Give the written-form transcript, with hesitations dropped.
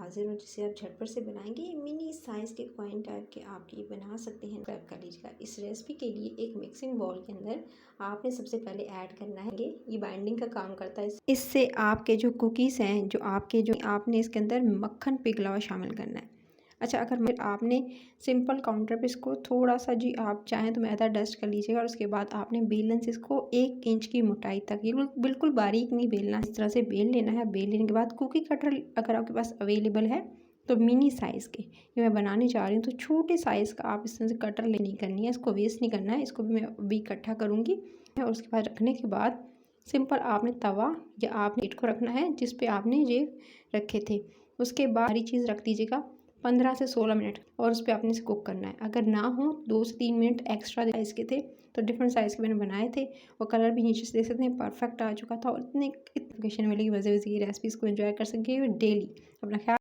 हाजिर हो जिसे आप झटपट से बनाएंगे। ये मिनी साइज़ के कॉइन टाइप के आप ये बना सकते हैं। सब्सक्राइब कर लीजिएगा। इस रेसिपी के लिए एक मिक्सिंग बाउल के अंदर आपने सबसे पहले ऐड करना है, ये बाइंडिंग का काम करता है। इससे आपके जो कुकीज़ हैं, जो आपने इसके अंदर मक्खन पिघला हुआ शामिल करना है। अच्छा, अगर आपने सिंपल काउंटर पे इसको थोड़ा सा जी आप चाहें तो मैदा डस्ट कर लीजिएगा और उसके बाद आपने बेलन से इसको 1 इंच की मोटाई तक, ये बिल्कुल बारीक नहीं बेलना, इस तरह से बेल लेना है। बेल लेने के बाद कुकी कटर अगर आपके पास अवेलेबल है तो मिनी साइज़ के ये मैं बनाने जा रही हूँ, तो छोटे साइज़ का आप इस तरह से कटर नहीं करनी है, इसको वेस्ट नहीं करना है। इसको भी मैं अभी इकट्ठा करूँगी और उसके बाद रखने के बाद सिंपल आपने तवा या आपने ईट को रखना है जिस पे आपने ये रखे थे। उसके बाद सारी चीज़ रख दीजिएगा 15 से 16 मिनट और उस पर आपने इसे कुक करना है। अगर ना हो 2 से 3 मिनट एक्स्ट्रा साइज़ के थे तो डिफरेंट साइज़ के मैंने बनाए थे और कलर भी नीचे से देख सकते हैं परफेक्ट आ चुका था। और इतने नोटिफिकेशन मिलेगी, मज़े मज़े की रेसिपीज़ को एंजॉय कर सकेंगे डेली। अपना ख्याल